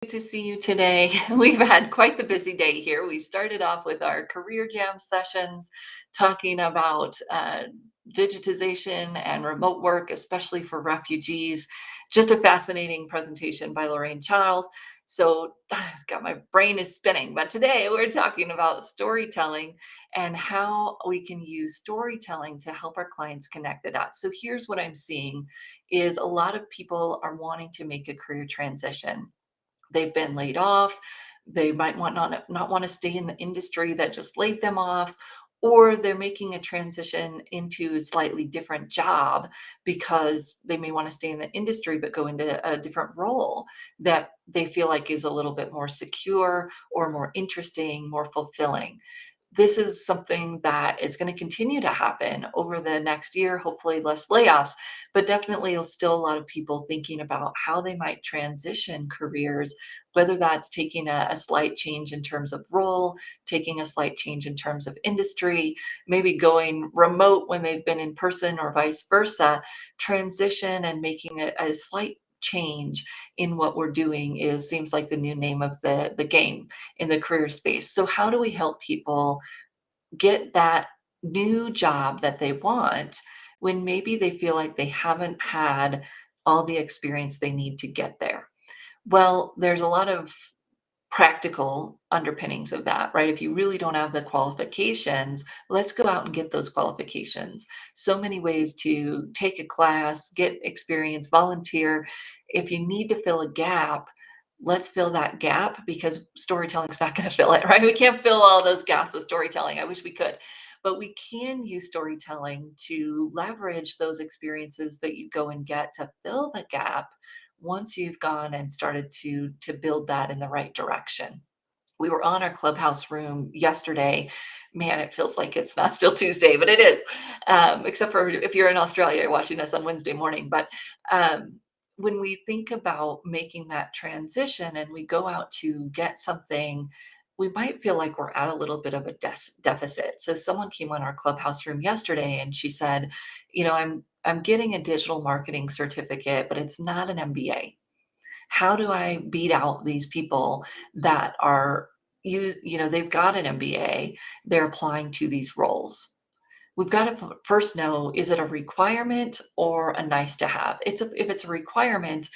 Good to see you today. We've had quite the busy day here. We started off with our career jam sessions, talking about digitization and remote work, especially for refugees. Just a fascinating presentation by Lorraine Charles. So, got my brain is spinning. But today we're talking about storytelling and how we can use storytelling to help our clients connect the dots. So, here's what I'm seeing: is a lot of people are wanting to make a career transition. They've been laid off. They might not want to stay in the industry that just laid them off, or they're making a transition into a slightly different job because they may want to stay in the industry but go into a different role that they feel like is a little bit more secure or more interesting, more fulfilling. This is something that is going to continue to happen over the next year, hopefully less layoffs, but definitely still a lot of people thinking about how they might transition careers, whether that's taking a slight change in terms of role, taking a slight change in terms of industry, maybe going remote when they've been in person or vice versa. Transition and making a slight change in what we're doing is seems like the new name of the game in the career space. So how do we help people get that new job that they want when maybe they feel like they haven't had all the experience they need to get there? Well, there's a lot of practical underpinnings of that, right? If you really don't have the qualifications, let's go out and get those qualifications. So many ways to take a class, get experience, volunteer. If you need to fill a gap, let's fill that gap because storytelling's not going to fill it, right? We can't fill all those gaps with storytelling. I wish we could. But we can use storytelling to leverage those experiences that you go and get to fill the gap once you've gone and started to build that in the right direction. We were on our clubhouse room yesterday. Man, it feels like it's not still Tuesday, but it is. Except for if you're in Australia, you're watching us on Wednesday morning. But when we think about making that transition and we go out to get something, we might feel like we're at a little bit of a deficit. So someone came on our clubhouse room yesterday and she said, I'm getting a digital marketing certificate, but it's not an MBA. How do I beat out these people that are they've got an MBA, they're applying to these roles? We've got to first know, is it a requirement or a nice to have? If it's a requirement,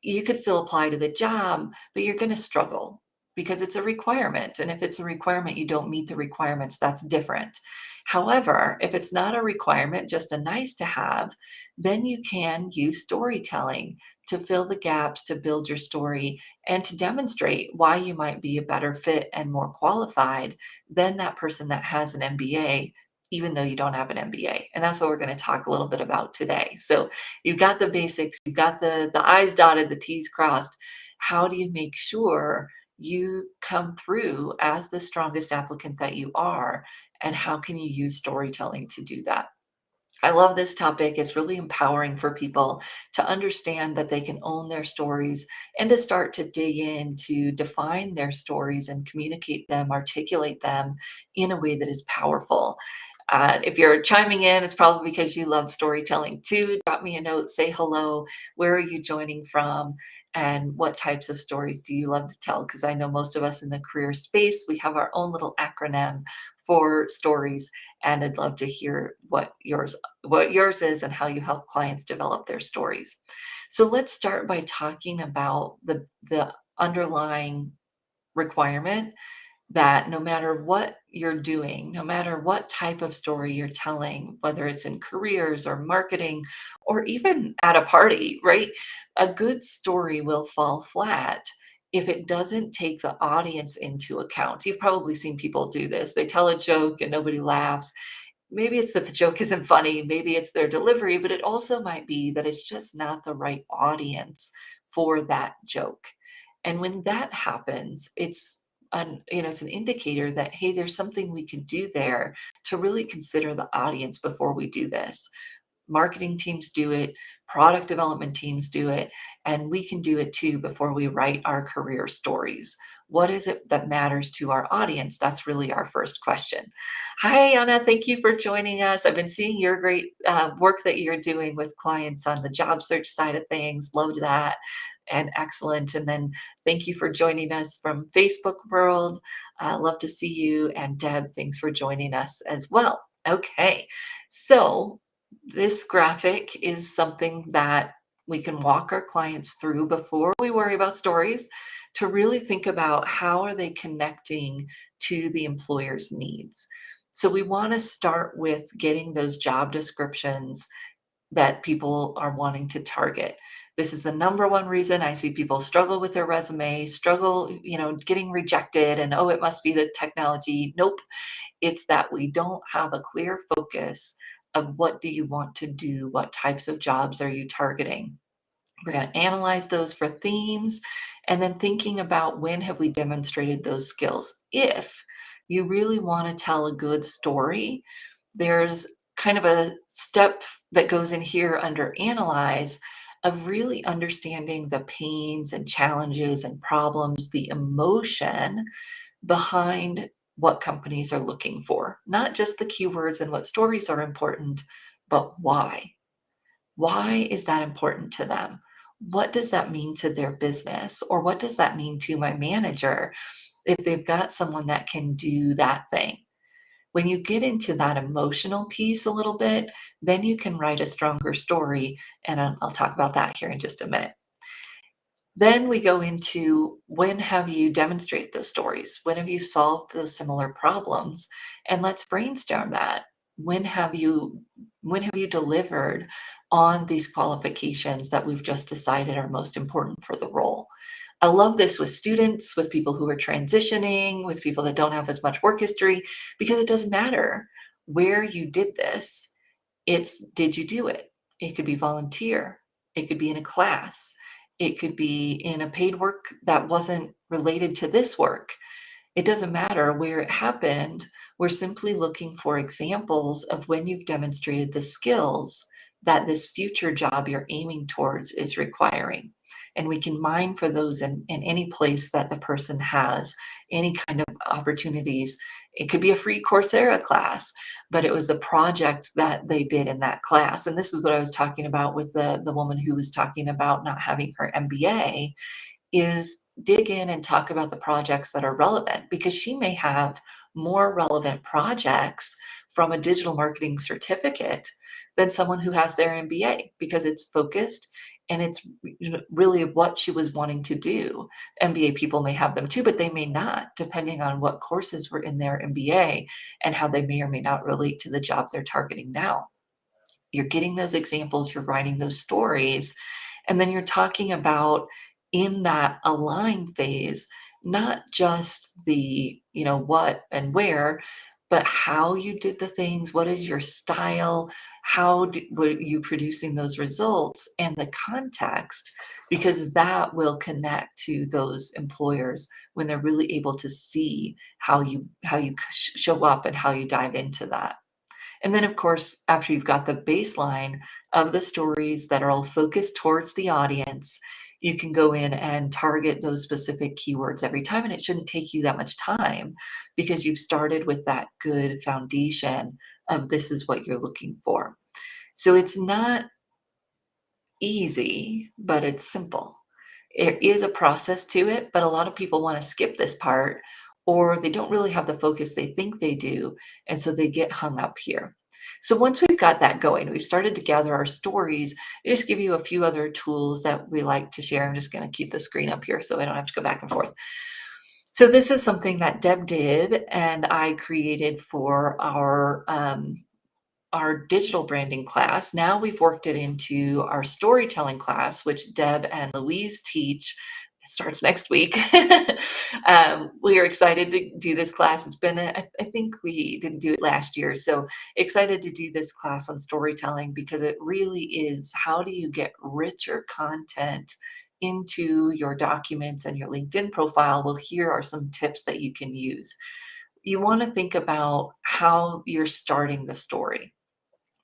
you could still apply to the job, but you're going to struggle because it's a requirement. And if it's a requirement, you don't meet the requirements, that's different. However, if it's not a requirement, just a nice to have, then you can use storytelling to fill the gaps, to build your story, and to demonstrate why you might be a better fit and more qualified than that person that has an MBA, even though you don't have an MBA. And that's what we're going to talk a little bit about today. So you've got the basics, you've got the I's dotted, the T's crossed. How do you make sure you come through as the strongest applicant that you are? And how can you use storytelling to do that? I love this topic. It's really empowering for people to understand that they can own their stories and to start to dig in to define their stories and communicate them, articulate them in a way that is powerful. If you're chiming in, it's probably because you love storytelling too. Drop me a note, say hello. Where are you joining from? And what types of stories do you love to tell? Because I know most of us in the career space, we have our own little acronym for stories. And I'd love to hear what yours is and how you help clients develop their stories. So let's start by talking about the underlying requirement that no matter what you're doing, no matter what type of story you're telling, whether it's in careers or marketing or even at a party, right? A good story will fall flat if it doesn't take the audience into account. You've probably seen people do this. They tell a joke and nobody laughs. Maybe it's that the joke isn't funny, maybe it's their delivery, but it also might be that it's just not the right audience for that joke. And when that happens, it's an indicator that, hey, there's something we can do there to really consider the audience before we do this. Marketing teams do it, product development teams do it, and we can do it too before we write our career stories. What is it that matters to our audience? That's really our first question. Hi, Anna. Thank you for joining us. I've been seeing your great work that you're doing with clients on the job search side of things. Loved that. and excellent. And then thank you for joining us from Facebook world. Love to see you. And Deb, thanks for joining us as well. Okay, so this graphic is something that we can walk our clients through before we worry about stories to really think about how are they connecting to the employer's needs. So we want to start with getting those job descriptions that people are wanting to target. This is the number one reason I see people struggle with their resume, struggle, getting rejected and oh, it must be the technology. Nope. It's that we don't have a clear focus of what do you want to do? What types of jobs are you targeting? We're going to analyze those for themes and then thinking about when have we demonstrated those skills. If you really want to tell a good story, there's kind of a step that goes in here under analyze of really understanding the pains and challenges and problems, the emotion behind what companies are looking for, not just the keywords and what stories are important, but why. Why is that important to them? What does that mean to their business? Or what does that mean to my manager if they've got someone that can do that thing? When you get into that emotional piece a little bit, then you can write a stronger story. And I'll talk about that here in just a minute. Then we go into when have you demonstrated those stories? When have you solved those similar problems? And let's brainstorm that. When have you when have you delivered on these qualifications that we've just decided are most important for the role? I love this with students, with people who are transitioning, with people that don't have as much work history, because it doesn't matter where you did this. It's did you do it? It could be volunteer. It could be in a class. It could be in a paid work that wasn't related to this work. It doesn't matter where it happened. We're simply looking for examples of when you've demonstrated the skills that this future job you're aiming towards is requiring. And we can mine for those in any place that the person has, any kind of opportunities. It could be a free Coursera class, but it was a project that they did in that class. And this is what I was talking about with the woman who was talking about not having her MBA is dig in and talk about the projects that are relevant because she may have more relevant projects from a digital marketing certificate than someone who has their MBA because it's focused and it's really what she was wanting to do. MBA people may have them too, but they may not, depending on what courses were in their MBA and how they may or may not relate to the job they're targeting now. You're getting those examples, you're writing those stories, and then you're talking about in that align phase, not just the, what and where, but how you did the things, what is your style, were you producing those results, and the context, because that will connect to those employers when they're really able to see how you show up and how you dive into that. And then, of course, after you've got the baseline of the stories that are all focused towards the audience, you can go in and target those specific keywords every time. And it shouldn't take you that much time because you've started with that good foundation of this is what you're looking for. So it's not easy, but it's simple. There is a process to it, but a lot of people want to skip this part or they don't really have the focus they think they do. And so they get hung up here. So once we've got that going, we've started to gather our stories. I just give you a few other tools that we like to share. I'm just going to keep the screen up here so I don't have to go back and forth. So this is something that Deb did and I created for our digital branding class. Now we've worked it into our storytelling class, which Deb and Louise teach. It starts next week. We are excited to do this class. It's been, I think we didn't do it last year. So excited to do this class on storytelling because it really is how do you get richer content into your documents and your LinkedIn profile? Well, here are some tips that you can use. You want to think about how you're starting the story.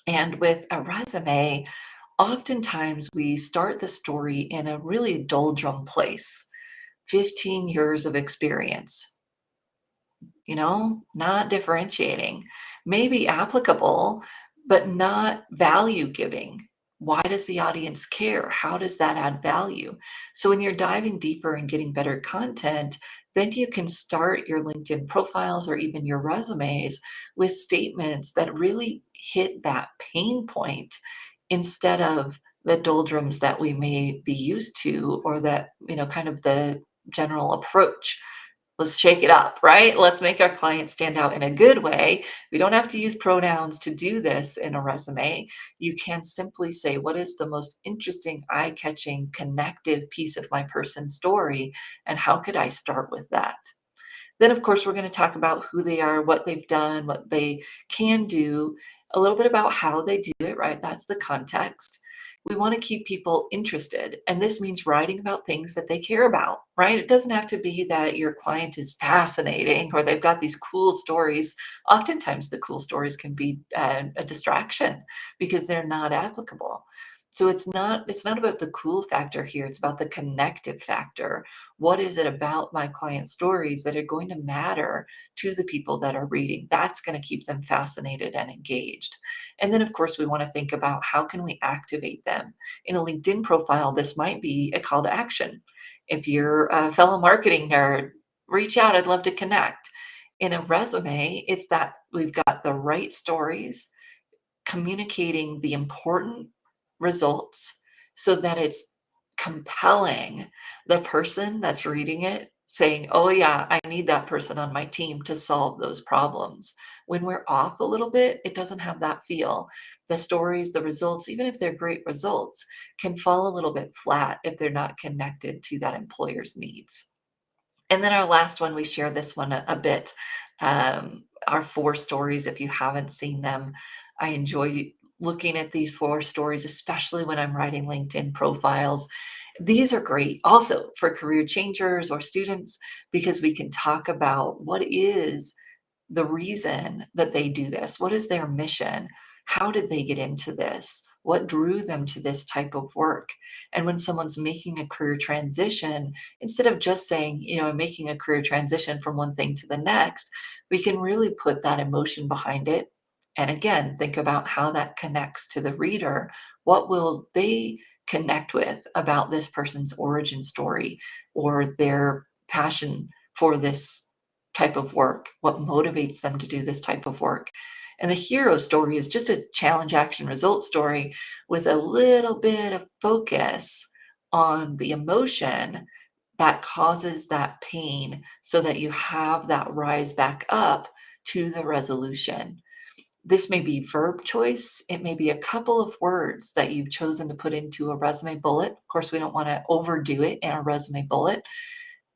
And with a resume, oftentimes we start the story in a really doldrum place. 15 years of experience, not differentiating, maybe applicable, but not value giving. Why does the audience care? How does that add value? So when you're diving deeper and getting better content, then you can start your LinkedIn profiles or even your resumes with statements that really hit that pain point instead of the doldrums that we may be used to, or that, kind of the general approach. Let's shake it up, right? Let's make our clients stand out in a good way. We don't have to use pronouns to do this in a resume. You can simply say, what is the most interesting, eye-catching, connective piece of my person's story, and how could I start with that? Then, of course, we're going to talk about who they are, what they've done, what they can do, a little bit about how they do it, right? That's the context. We want to keep people interested. And this means writing about things that they care about, right? It doesn't have to be that your client is fascinating or they've got these cool stories. Oftentimes, the cool stories can be a distraction because they're not applicable. So it's not about the cool factor here. It's about the connective factor. What is it about my client stories that are going to matter to the people that are reading? That's going to keep them fascinated and engaged. And then, of course, we want to think about how can we activate them. In a LinkedIn profile, this might be a call to action. If you're a fellow marketing nerd, reach out. I'd love to connect. In a resume, it's that we've got the right stories communicating the important results so that it's compelling the person that's reading it, saying, oh yeah, I need that person on my team to solve those problems. When we're off a little bit, it doesn't have that feel. The stories, the results, even if they're great results, can fall a little bit flat if they're not connected to that employer's needs. And then our last one, we share this one a bit. Our 4 stories, if you haven't seen them, I enjoy looking at these 4 stories, especially when I'm writing LinkedIn profiles. These are great also for career changers or students because we can talk about what is the reason that they do this. What is their mission? How did they get into this? What drew them to this type of work? And when someone's making a career transition, instead of just saying, I'm making a career transition from one thing to the next, we can really put that emotion behind it. And again, think about how that connects to the reader. What will they connect with about this person's origin story or their passion for this type of work? What motivates them to do this type of work? And the hero story is just a challenge, action, result story with a little bit of focus on the emotion that causes that pain so that you have that rise back up to the resolution. This may be verb choice. It may be a couple of words that you've chosen to put into a resume bullet. Of course, we don't want to overdo it in a resume bullet.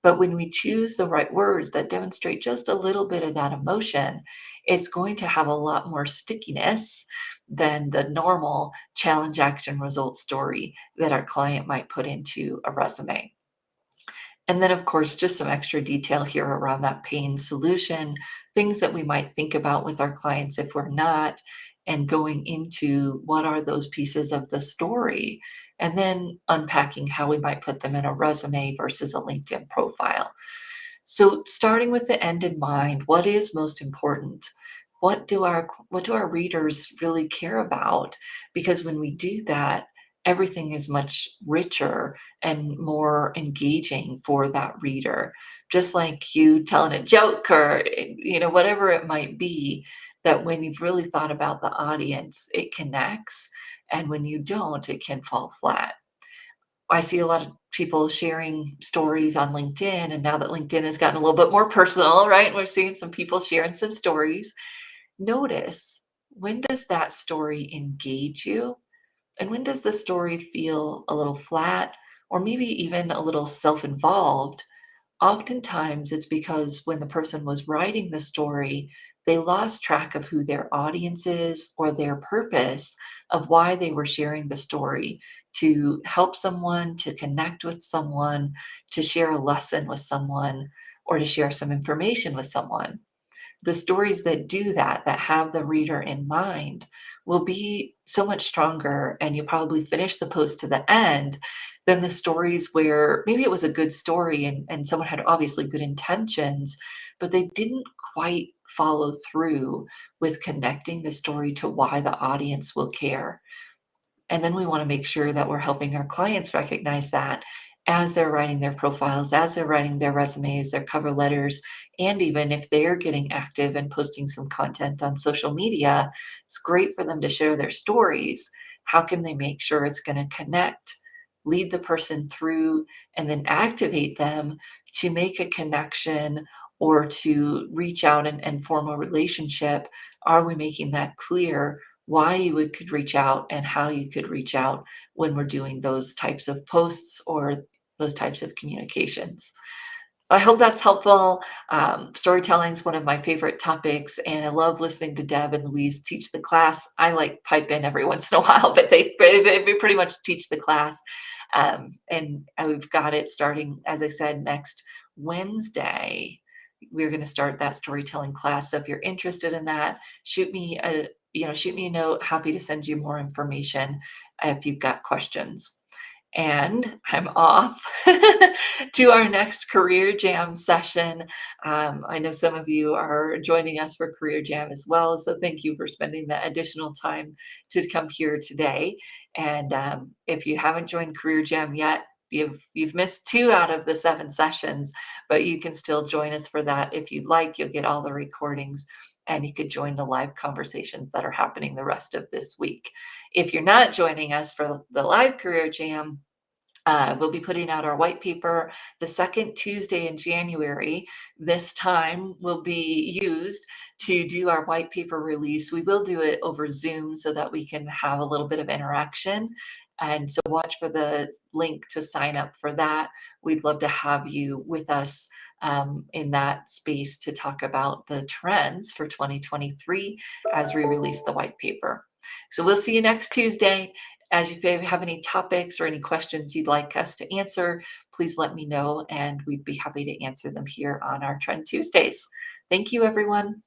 But when we choose the right words that demonstrate just a little bit of that emotion, it's going to have a lot more stickiness than the normal challenge, action, result story that our client might put into a resume. And then, of course, just some extra detail here around that pain solution, things that we might think about with our clients if we're not, and going into what are those pieces of the story, and then unpacking how we might put them in a resume versus a LinkedIn profile. So starting with the end in mind, what is most important? What do our readers really care about? Because when we do that, everything is much richer and more engaging for that reader. Just like you telling a joke or whatever it might be, that when you've really thought about the audience, it connects. And when you don't, it can fall flat. I see a lot of people sharing stories on LinkedIn, and now that LinkedIn has gotten a little bit more personal, right? We're seeing some people sharing some stories. Notice, when does that story engage you? And when does the story feel a little flat or maybe even a little self-involved? Oftentimes, it's because when the person was writing the story, they lost track of who their audience is or their purpose of why they were sharing the story, to help someone, to connect with someone, to share a lesson with someone, or to share some information with someone. The stories that do that, that have the reader in mind, will be so much stronger, and you probably finish the post to the end than the stories where maybe it was a good story and someone had obviously good intentions, but they didn't quite follow through with connecting the story to why the audience will care. And then we want to make sure that we're helping our clients recognize that as they're writing their profiles, as they're writing their resumes, their cover letters, and even if they're getting active and posting some content on social media, it's great for them to share their stories. How can they make sure it's going to connect, lead the person through, and then activate them to make a connection or to reach out and form a relationship? Are we making that clear why you could reach out and how you could reach out when we're doing those types of posts or those types of communications? I hope that's helpful. Storytelling is one of my favorite topics, and I love listening to Deb and Louise teach the class. I like pipe in every once in a while, but they pretty much teach the class. And we've got it starting, as I said, next Wednesday. We're going to start that storytelling class. So if you're interested in that, shoot me a note. Happy to send you more information if you've got questions. And I'm off to our next Career Jam session. I know some of you are joining us for Career Jam as well, so thank you for spending that additional time to come here today. And if you haven't joined Career Jam yet, you've missed 2 out of the 7 sessions, but you can still join us for that if you'd like. You'll get all the recordings, and you could join the live conversations that are happening the rest of this week. If you're not joining us for the live Career Jam, we'll be putting out our white paper the second Tuesday in January. This time will be used to do our white paper release. We will do it over Zoom so that we can have a little bit of interaction. And so watch for the link to sign up for that. We'd love to have you with us in that space to talk about the trends for 2023 as we release the white paper. So we'll see you next Tuesday. As if you have any topics or any questions you'd like us to answer, please let me know, and we'd be happy to answer them here on our Trend Tuesdays. Thank you, everyone.